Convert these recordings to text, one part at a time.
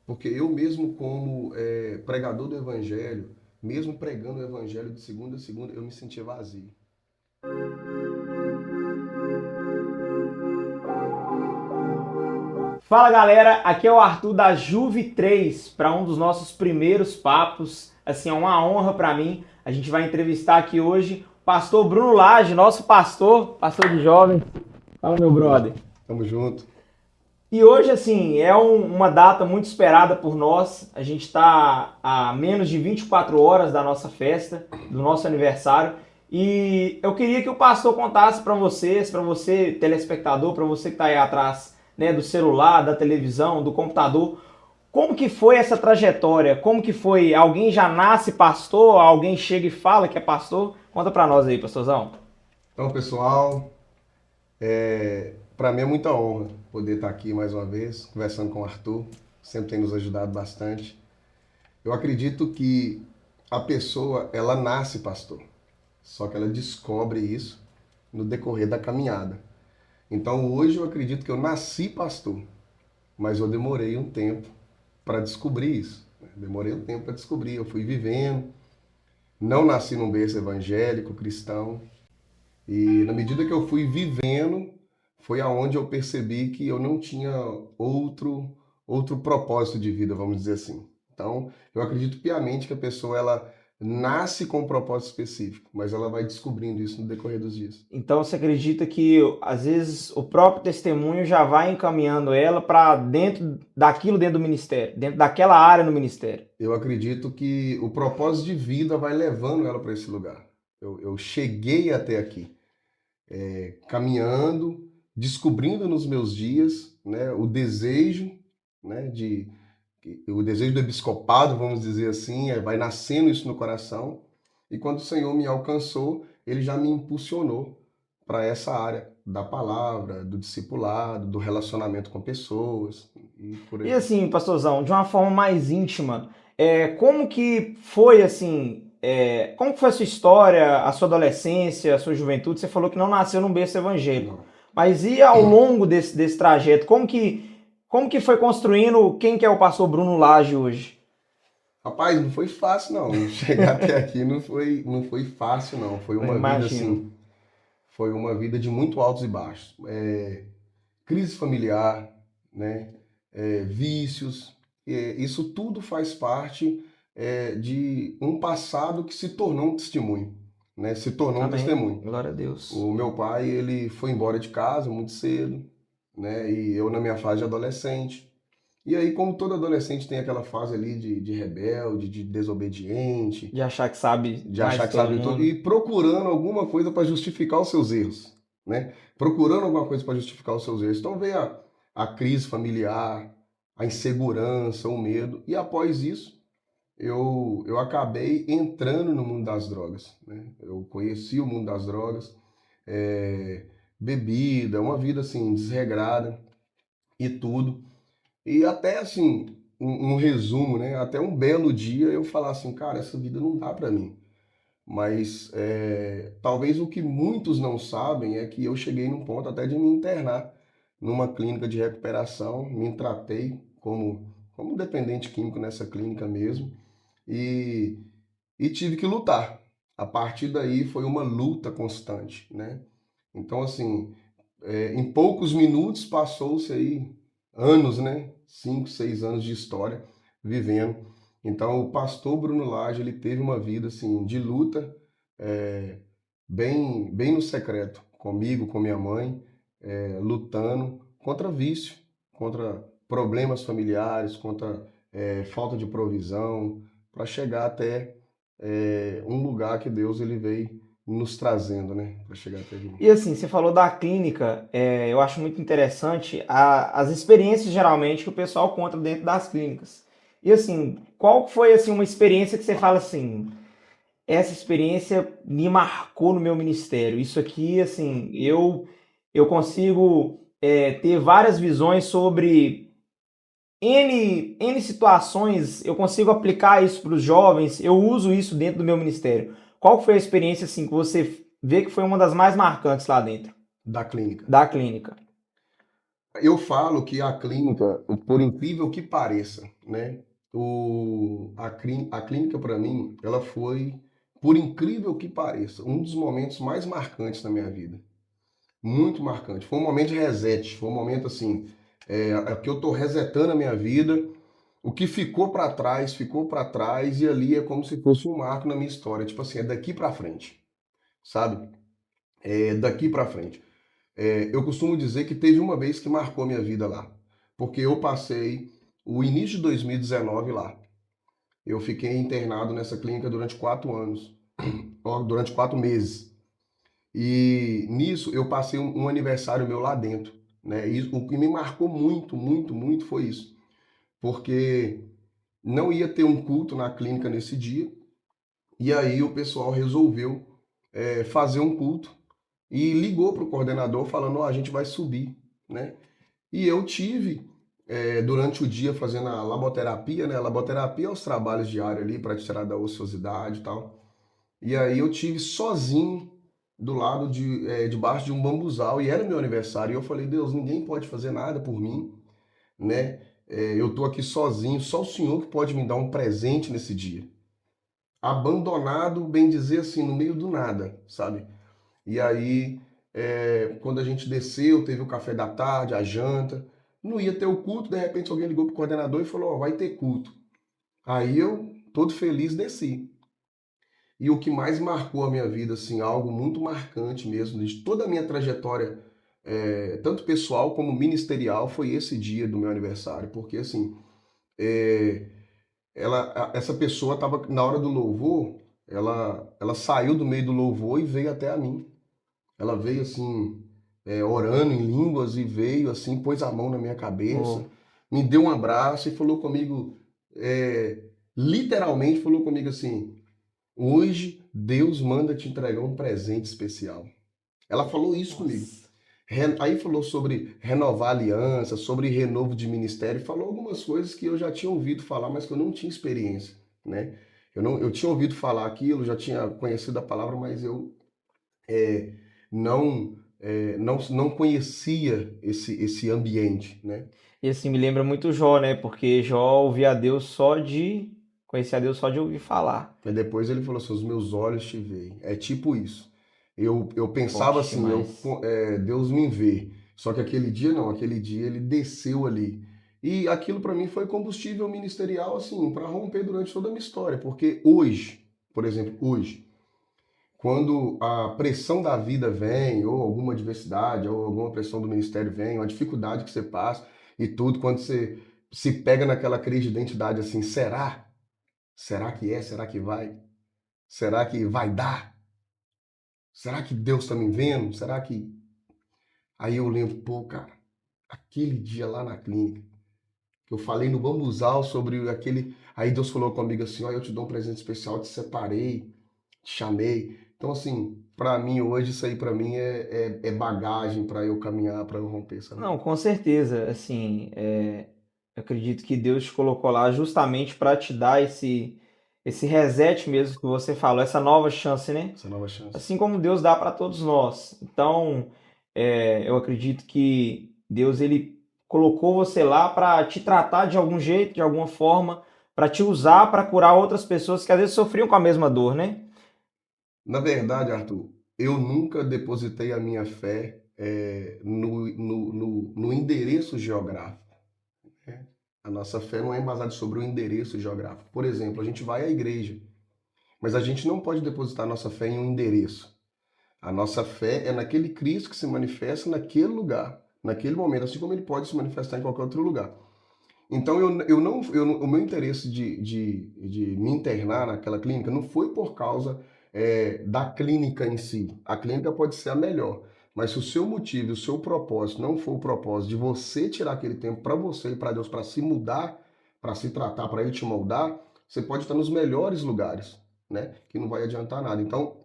Porque eu mesmo como pregador do evangelho, mesmo pregando o evangelho de segunda a segunda, eu me sentia vazio. Fala galera, aqui é o Arthur da Juve 3 para um dos nossos primeiros papos. Assim, é uma honra para mim. A gente vai entrevistar aqui hoje o pastor Bruno Lage, nosso pastor de jovens. Fala, meu Tamo, brother. tamo junto. E hoje, assim, é uma data muito esperada por nós. A gente está a menos de 24 horas da nossa festa, do nosso aniversário. E eu queria que o pastor contasse para vocês, para você, telespectador, para você que está aí atrás, né, do celular, da televisão, do computador, como que foi essa trajetória? Como que foi? Alguém já nasce pastor? Alguém chega e fala que é pastor? Conta para nós aí, pastorzão. Então, pessoal, para mim é muita honra poder estar aqui mais uma vez, conversando com o Arthur. Sempre tem nos ajudado bastante. Eu acredito que a pessoa, ela nasce pastor, só que ela descobre isso no decorrer da caminhada. Então, hoje eu acredito que eu nasci pastor, mas eu demorei um tempo para descobrir isso. Demorei um tempo para descobrir. Eu fui vivendo, não nasci num berço evangélico, cristão, e na medida que eu fui vivendo, foi aonde eu percebi que eu não tinha outro propósito de vida, vamos dizer assim. Então, eu acredito piamente que a pessoa ela nasce com um propósito específico, mas ela vai descobrindo isso no decorrer dos dias. Então você acredita que às vezes o próprio testemunho já vai encaminhando ela para dentro daquilo dentro do ministério, dentro daquela área no ministério. Eu acredito que o propósito de vida vai levando ela para esse lugar. Eu cheguei até aqui, caminhando, descobrindo nos meus dias, né, o desejo, né, o desejo do episcopado, vamos dizer assim, vai nascendo isso no coração. E quando o Senhor me alcançou, ele já me impulsionou para essa área da palavra, do discipulado, do relacionamento com pessoas e por E aí. assim, pastorzão, de uma forma mais íntima, como que foi assim, como que foi a sua história, a sua adolescência, a sua juventude? Você falou que não nasceu num berço evangélico, Não. mas e ao longo desse trajeto, como que foi construindo quem que é o pastor Bruno Lage hoje? Rapaz, não foi fácil não. Chegar até aqui não foi fácil não. Foi Eu uma vida imagino. assim, foi uma vida de muito altos e baixos. Crise familiar, né? Vícios, isso tudo faz parte de um passado que se tornou um testemunho, né? Se tornou um Amém. testemunho. Glória a Deus. O meu pai, ele foi embora de casa muito cedo, né? E eu na minha fase de adolescente. E aí, como todo adolescente tem aquela fase ali de rebelde, de desobediente, De achar que sabe de mais achar de que todo sabe de tudo, mundo. e procurando alguma coisa para justificar os seus erros, né? Procurando alguma coisa para justificar os seus erros. Então veio a crise familiar, a insegurança, o medo, e após isso eu acabei entrando no mundo das drogas, né? Eu conheci o mundo das drogas, é, bebida, uma vida assim desregrada e tudo. E até assim, um resumo, né? Até um belo dia eu falar assim, cara, essa vida não dá para mim. Mas talvez o que muitos não sabem é que eu cheguei num ponto até de me internar numa clínica de recuperação, me tratei como dependente químico nessa clínica mesmo e, e tive que lutar. A partir daí foi uma luta constante, né? Então, assim, em poucos minutos passou-se aí anos, né? 5, 6 anos de história vivendo. Então, o pastor Bruno Lage, ele teve uma vida assim de luta, é, bem no secreto, comigo, com minha mãe, lutando contra vício, contra problemas familiares, contra falta de provisão, para chegar até um lugar que Deus ele veio nos trazendo, né? Para chegar até aqui. E assim, você falou da clínica, eu acho muito interessante as experiências geralmente que o pessoal conta dentro das clínicas. E assim, qual foi assim uma experiência que você fala assim, essa experiência me marcou no meu ministério. Isso aqui, assim, eu consigo ter várias visões sobre N situações, eu consigo aplicar isso para os jovens, eu uso isso dentro do meu ministério. Qual foi a experiência assim que você vê que foi uma das mais marcantes lá dentro Da clínica. da clínica? Eu falo que a clínica, por incrível que pareça, né? A clínica para mim, ela foi, por incrível que pareça, um dos momentos mais marcantes da minha vida. Muito marcante. Foi um momento de reset, foi um momento assim, é que eu tô resetando a minha vida. O que ficou para trás e ali é como se fosse um marco na minha história. Tipo assim, é daqui para frente, sabe? É daqui para frente. Eu costumo dizer que teve uma vez que marcou minha vida lá, porque eu passei o início de 2019 lá. Eu fiquei internado nessa clínica durante 4 anos, ó, durante 4 meses. E nisso eu passei um aniversário meu lá dentro, né? E o que me marcou muito, muito, muito foi isso, porque não ia ter um culto na clínica nesse dia, e aí o pessoal resolveu fazer um culto e ligou para o coordenador falando, ó, a gente vai subir, né? E eu tive, durante o dia, fazendo a laboterapia, né? A laboterapia é os trabalhos diários ali para tirar da ociosidade e tal. E aí eu tive sozinho, do lado debaixo de um bambuzal, e era meu aniversário. E eu falei, Deus, ninguém pode fazer nada por mim, né? Eu tô aqui sozinho, só o Senhor que pode me dar um presente nesse dia. Abandonado, bem dizer assim, no meio do nada, sabe? E aí, quando a gente desceu, teve o café da tarde, a janta, não ia ter o culto, de repente alguém ligou pro coordenador e falou, ó, vai ter culto. Aí eu, todo feliz, desci. E o que mais marcou a minha vida, assim, algo muito marcante mesmo, de toda a minha trajetória, tanto pessoal como ministerial, foi esse dia do meu aniversário. Porque, assim, é, essa pessoa estava, na hora do louvor, ela saiu do meio do louvor e veio até a mim. Ela veio assim, orando em línguas e veio assim, pôs a mão na minha cabeça, Oh, me deu um abraço e falou comigo, literalmente falou comigo assim: hoje Deus manda te entregar um presente especial. Ela falou isso comigo. nossa. Aí falou sobre renovar aliança, sobre renovo de ministério, falou algumas coisas que eu já tinha ouvido falar, mas que eu não tinha experiência, né? Eu tinha ouvido falar aquilo, já tinha conhecido a palavra, mas eu não conhecia esse ambiente, né? E assim, me lembra muito Jó, né? Porque Jó ouvia a Deus só de. Conhecia a Deus só de ouvir falar. Mas depois ele falou assim, os meus olhos te veem. É tipo isso. Eu pensava Forte assim, demais. Deus me vê. Só que aquele dia não, aquele dia ele desceu ali. E aquilo para mim foi combustível ministerial, assim, para romper durante toda a minha história. Porque hoje, por exemplo, hoje, quando a pressão da vida vem, ou alguma adversidade, ou alguma pressão do ministério vem, uma dificuldade que você passa e tudo, quando você se pega naquela crise de identidade assim, será? Será que é? Será que vai? Será que vai dar? Será que Deus está me vendo? Será que. Aí eu lembro, pô, cara, aquele dia lá na clínica, que eu falei no bambuzal sobre aquele. Aí Deus falou comigo assim: ó, eu te dou um presente especial, te separei, te chamei. Então, assim, pra mim hoje, isso aí pra mim é bagagem pra eu caminhar, pra eu romper, sabe? Não, com certeza. Assim, eu acredito que Deus te colocou lá justamente para te dar esse reset mesmo que você falou, essa nova chance, né? Essa nova chance. Assim como Deus dá para todos nós. Então, eu acredito que Deus ele colocou você lá para te tratar de algum jeito, de alguma forma, para te usar para curar outras pessoas que às vezes sofriam com a mesma dor, né? Na verdade, Arthur, eu nunca depositei a minha fé no endereço geográfico, né? A nossa fé não é embasada sobre o endereço geográfico. Por exemplo, a gente vai à igreja, mas a gente não pode depositar a nossa fé em um endereço. A nossa fé é naquele Cristo que se manifesta naquele lugar, naquele momento, assim como ele pode se manifestar em qualquer outro lugar. Então, o meu interesse de me internar naquela clínica não foi por causa da clínica em si. A clínica pode ser a melhor, mas se o seu motivo, o seu propósito não for o propósito de você tirar aquele tempo para você e para Deus, para se mudar, para se tratar, para Ele te moldar, você pode estar nos melhores lugares, né? Que não vai adiantar nada. Então,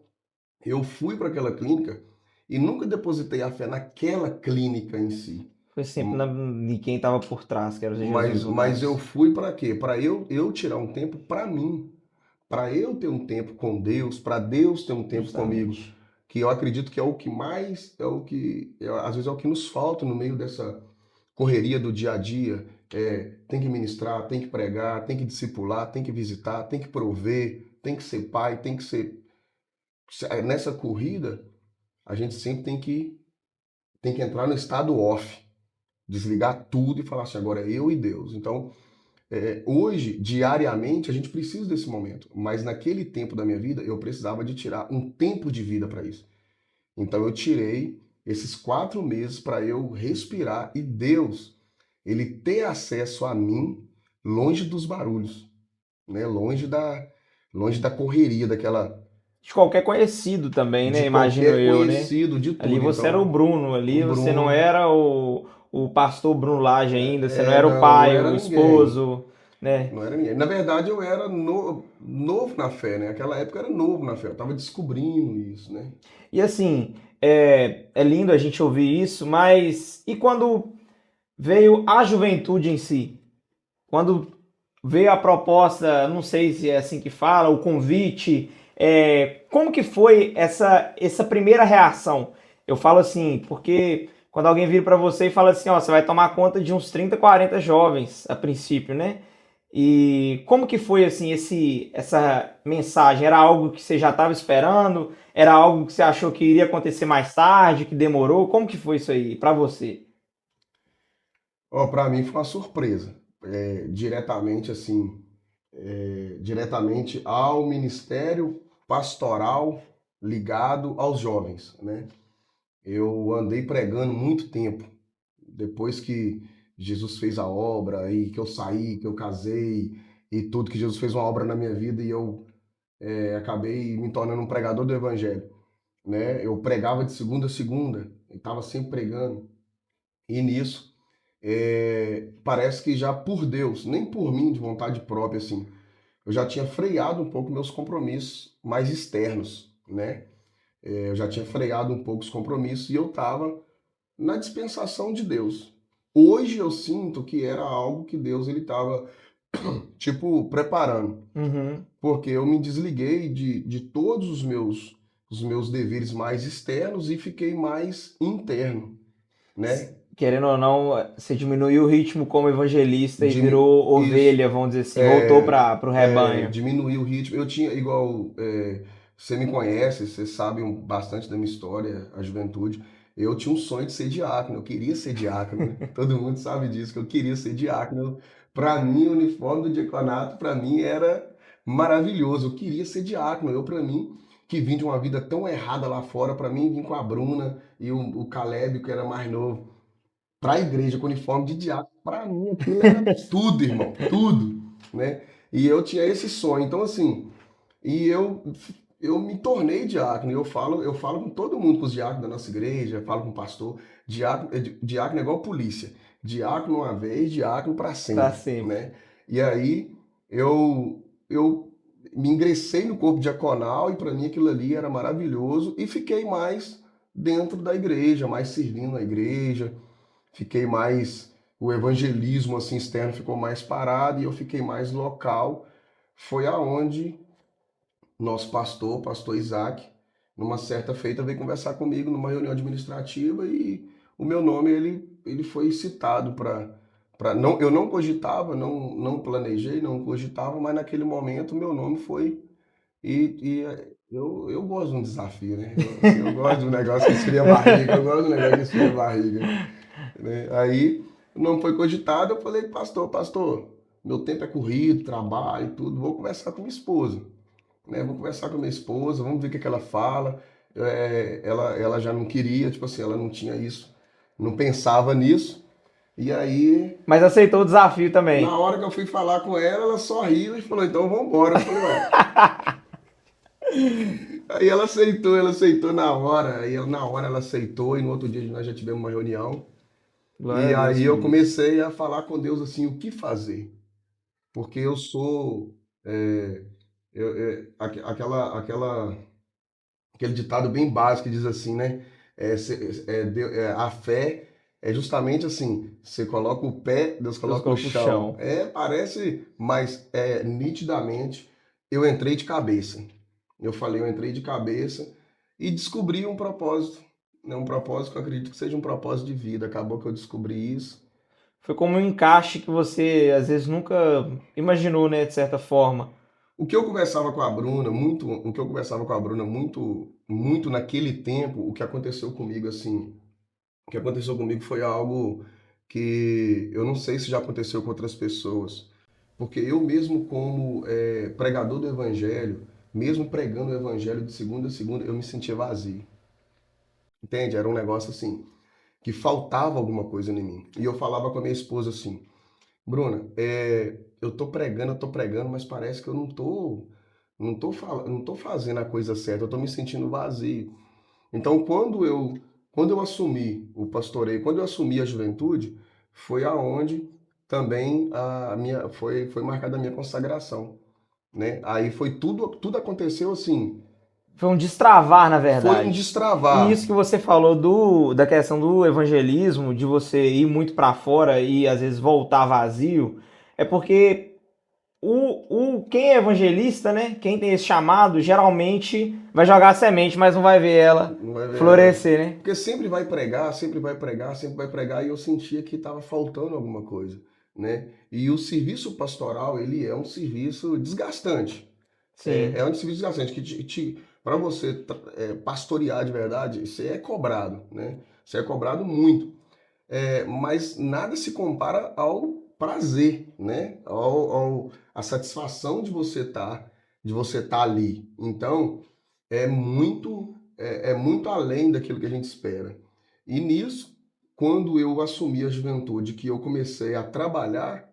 eu fui para aquela clínica e nunca depositei a fé naquela clínica em si. Foi sempre de quem estava por trás, que era Jesus, no Mas eu caso. fui para quê? Para eu tirar um tempo para mim, para eu ter um tempo com Deus, para Deus ter um tempo comigo, Justamente. que eu acredito que é o que mais, às vezes é o que nos falta no meio correria do dia a dia, tem que ministrar, tem que pregar, tem que discipular, tem que visitar, tem que prover, tem que ser pai, tem que ser... Nessa corrida, a gente sempre tem que entrar no estado off, desligar tudo e falar assim, agora é eu e Deus. Então, hoje, diariamente, a gente precisa desse momento, mas naquele tempo da minha vida, eu precisava de tirar um tempo de vida para isso. Então, eu tirei esses 4 meses para eu respirar e Deus, ele ter acesso a mim longe dos barulhos, né? Longe da correria, daquela, De qualquer conhecido também, né? de Imagino qualquer eu, né? conhecido, de Ali tudo. você era o Então, Bruno, ali o você não Bruno, era o pastor Bruno Lage ainda, você não era o não pai, era o ninguém. esposo, né? Não era ninguém. Na verdade, eu era novo na fé, né? Aquela época eu era novo na fé. Eu estava descobrindo isso, né? E assim, é lindo a gente ouvir isso, mas e quando veio a juventude em si? Quando veio a proposta, não sei se é assim que fala, o convite, como que foi essa primeira reação? Eu falo assim, porque quando alguém vira para você e fala assim, ó, você vai tomar conta de uns 30, 40 jovens a princípio, né? E como que foi assim essa mensagem? Era algo que você já estava esperando? Era algo que você achou que iria acontecer mais tarde, que demorou? Como que foi isso aí para você? Ó, para mim foi uma surpresa. Diretamente, assim, diretamente ao ministério pastoral ligado aos jovens, né? Eu andei pregando muito tempo. Depois que Jesus fez a obra e que eu saí, que eu casei e tudo, que Jesus fez uma obra na minha vida e eu acabei me tornando um pregador do evangelho, né? Eu pregava de segunda a segunda, estava sempre pregando. E nisso, parece que já por Deus, nem por mim, de vontade própria, assim, eu já tinha freado um pouco meus compromissos mais externos, né? Eu já tinha freado um pouco os compromissos e eu estava na dispensação de Deus. Hoje eu sinto que era algo que Deus ele estava tipo preparando, Uhum. porque eu me desliguei de todos os meus deveres mais externos e fiquei mais interno, né? Querendo ou não, você diminuiu o ritmo como evangelista e Dimi- virou Isso. ovelha, vamos dizer assim, voltou para o rebanho. Diminuir o ritmo. Eu tinha igual, você me conhece, você sabe bastante da minha história, a juventude. Eu tinha um sonho de ser diácono, eu queria ser diácono, né? Todo mundo sabe disso, que eu queria ser diácono. Para mim, o uniforme do diaconato, para mim, era maravilhoso. Eu queria ser diácono. Eu, para mim, que vim de uma vida tão errada lá fora, para mim, vim com a Bruna e o Caleb, que era mais novo, para a igreja com uniforme de diácono, para mim aquilo era tudo, irmão, tudo, né? E eu tinha esse sonho. Então, assim, e eu me tornei diácono. Eu falo com todo mundo, com os diáconos da nossa igreja, falo com o pastor. Diácono é igual polícia. Diácono uma vez, diácono para Para sempre, sempre. né? E aí eu me ingressei no corpo diaconal e para mim aquilo ali era maravilhoso e fiquei mais dentro da igreja, mais servindo a igreja, fiquei mais, o evangelismo assim externo ficou mais parado e eu fiquei mais local. Foi aonde nosso pastor Isaac, numa certa feita veio conversar comigo numa reunião administrativa e o meu nome ele foi citado para não, eu não cogitava, não planejei, não cogitava, mas naquele momento o meu nome foi eu gosto de um desafio, né? Eu gosto de um negócio que esfria a barriga, eu gosto de um negócio que esfria a barriga, né? Aí não foi cogitado, eu falei, pastor, meu tempo é corrido, trabalho e tudo, vou conversar com minha esposa, né? Vou conversar com minha esposa, vamos ver o que ela fala. Ela já não queria, tipo assim, ela não tinha isso, não pensava nisso. E aí, Mas aceitou o desafio na também. hora que eu fui falar com ela, ela só riu e falou, então vamos embora. Eu falei, ué. Aí ela aceitou na hora. Aí na hora ela aceitou e no outro dia nós já tivemos uma reunião. Glória E a Deus aí por eu isso. comecei a falar com Deus assim, o que fazer? Porque eu sou é, aquele ditado bem básico que diz assim, né? A fé é justamente assim: você coloca o pé, Deus Deus coloca o colocou o chão. chão. Parece, mas nitidamente eu entrei de cabeça. Eu falei, eu entrei de cabeça e descobri um propósito. Né? Um propósito que eu acredito que seja um propósito de vida. Acabou que eu descobri isso. foi como um encaixe que você às vezes nunca imaginou, né, de certa forma. O que eu conversava com a Bruna, muito, o que eu conversava com a Bruna muito naquele tempo, o que aconteceu comigo, assim, o que aconteceu comigo foi algo que eu não sei se já aconteceu com outras pessoas, porque eu mesmo como pregador do evangelho, mesmo pregando o evangelho de segunda a segunda, eu me sentia vazio, entende? Era um negócio assim, que faltava alguma coisa em mim. E eu falava com a minha esposa assim, Bruna, eu tô pregando, mas parece que eu não tô fazendo a coisa certa, eu tô me sentindo vazio. Então, quando eu assumi o pastoreio, quando eu assumi a juventude, foi aonde também foi marcada a minha consagração, né? Aí foi tudo aconteceu assim, Foi um destravar, na foi um verdade. E destravar. isso que você falou da questão do evangelismo, de você ir muito para fora e às vezes voltar vazio, é porque quem é evangelista, né? Quem tem esse chamado, geralmente vai jogar a semente, mas não vai ver ela Não vai ver ela. florescer, né? Porque sempre vai pregar, sempre vai pregar, sempre vai pregar, e eu sentia que estava faltando alguma coisa, né? E o serviço pastoral, ele é um serviço desgastante. É Sim. um serviço desgastante que para você pastorear de verdade, você é cobrado, né? Você é cobrado muito. Mas nada se compara ao prazer, né? A satisfação de você estar ali. Então, é muito além daquilo que a gente espera. E nisso, quando eu assumi a juventude, que eu comecei a trabalhar,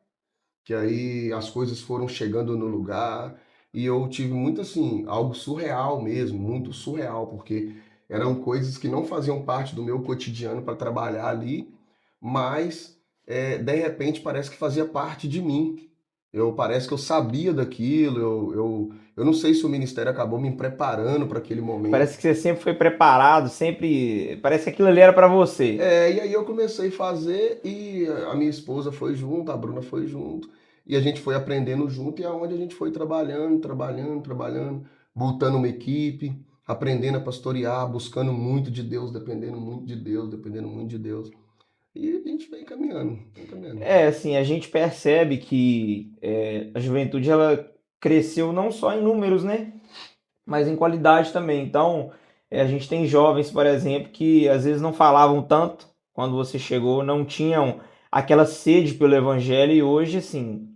que aí as coisas foram chegando no lugar, e eu tive muito assim, algo surreal mesmo, muito surreal, porque eram coisas que não faziam parte do meu cotidiano para trabalhar ali, mas de repente parece que fazia parte de mim. Parece que eu sabia daquilo, eu não sei se o ministério acabou me preparando para aquele momento. Parece que você sempre foi preparado, sempre. Parece que aquilo ali era para você. E aí eu comecei a fazer e a minha esposa foi junto, a Bruna foi junto, e a gente foi aprendendo junto, e é onde a gente foi trabalhando, montando uma equipe, aprendendo a pastorear, buscando muito de Deus, dependendo muito de Deus, dependendo muito de Deus. E a gente vem caminhando, vem caminhando. É, assim, a gente percebe que a juventude ela cresceu não só em números, né? Mas em qualidade também. Então, a gente tem jovens, por exemplo, que às vezes não falavam tanto quando você chegou, não tinham aquela sede pelo evangelho e hoje, assim,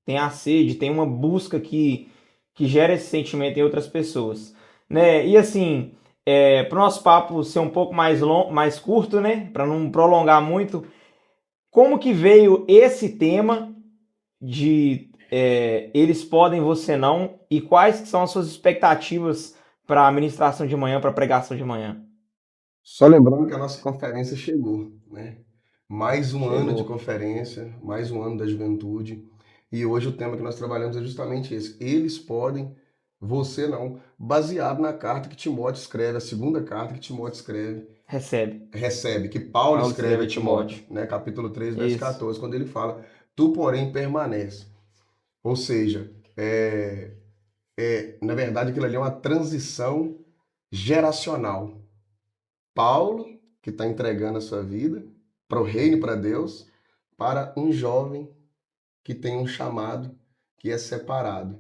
tem a sede, tem uma busca que gera esse sentimento em outras pessoas, né? E assim, para o nosso papo ser um pouco mais curto, né? Para não prolongar muito, como que veio esse tema de eles podem, você não, e quais que são as suas expectativas para a ministração de manhã, para a pregação de manhã? Só lembrando que a nossa conferência chegou, né? Mais um ano de Chegou. conferência, mais um ano da juventude. E hoje o tema que nós trabalhamos é justamente esse. Eles podem, você não, baseado na carta que Timóteo escreve, a segunda carta que Timóteo escreve, Recebe. recebe, que Paulo Paulo escreve escreve a a Timóteo. Timóteo, né? Capítulo 3, verso Isso. 14, quando ele fala, tu, porém, permanece. Ou seja, na verdade, aquilo ali é uma transição geracional. Paulo, que está entregando a sua vida para o reino, para Deus, para um jovem que tem um chamado que é separado.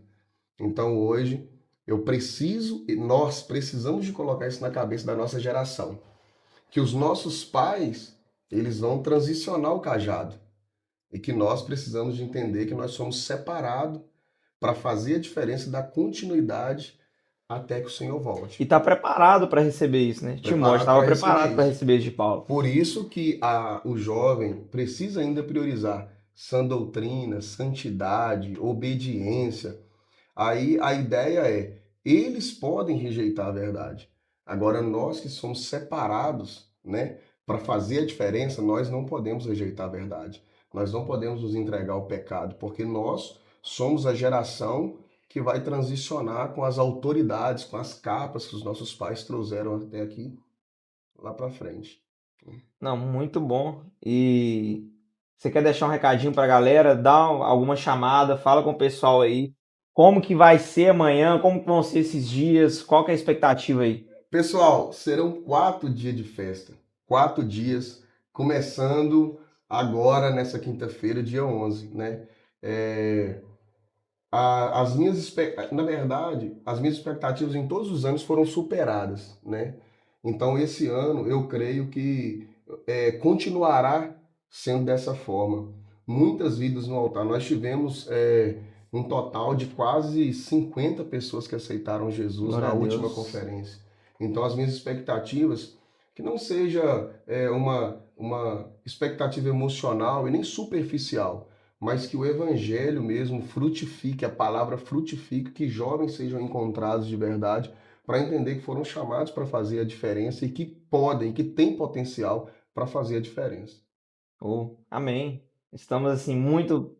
Então hoje eu preciso e nós precisamos de colocar isso na cabeça da nossa geração, que os nossos pais, eles vão transicionar o cajado e que nós precisamos de entender que nós somos separados para fazer a diferença da continuidade até que o Senhor E volte. está preparado para receber isso, né? Timóteo Preparado estava para receber preparado para isso. receber isso de Paulo. Por isso que o jovem precisa ainda priorizar sã doutrina, santidade, obediência. Aí a ideia eles podem rejeitar a verdade. Agora nós que somos separados, né, para fazer a diferença, nós não podemos rejeitar a verdade. Nós não podemos nos entregar ao pecado, porque nós somos a geração que vai transicionar com as autoridades, com as capas que os nossos pais trouxeram até aqui, lá para frente. Não, muito bom. E você quer deixar um recadinho para a galera? Dá alguma chamada, fala com o pessoal aí. Como que vai ser amanhã? Como que vão ser esses dias? Qual que é a expectativa aí? Pessoal, serão 4 dias de festa. 4 dias, começando agora nessa quinta-feira, dia 11, né? É, na verdade, as minhas expectativas em todos os anos foram superadas, né? Então, esse ano, eu creio que continuará sendo dessa forma. Muitas vidas no altar. Nós tivemos um total de quase 50 pessoas que aceitaram Jesus Glória na a última Deus. conferência. Então, as minhas expectativas, que não seja uma expectativa emocional e nem superficial, mas que o evangelho mesmo frutifique, a palavra frutifique, que jovens sejam encontrados de verdade, para entender que foram chamados para fazer a diferença e que podem, que têm potencial para fazer a diferença. Oh, amém. Estamos assim muito,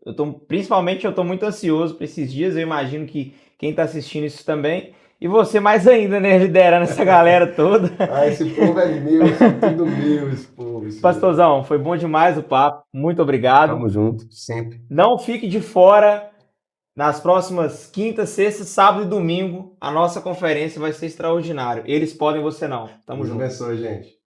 principalmente eu estou muito ansioso para esses dias. Eu imagino que quem está assistindo isso também e você mais ainda, né, liderando essa galera toda. Ah, esse povo é meu, é tudo meu, esse povo. Pastorzão, foi bom demais o papo. Muito obrigado. Tamo junto, sempre. Não fique de fora. Nas próximas quinta, sexta, sábado e domingo, a nossa conferência vai ser extraordinária. Eles podem, você não. Tamo Deus junto. abençoe, gente.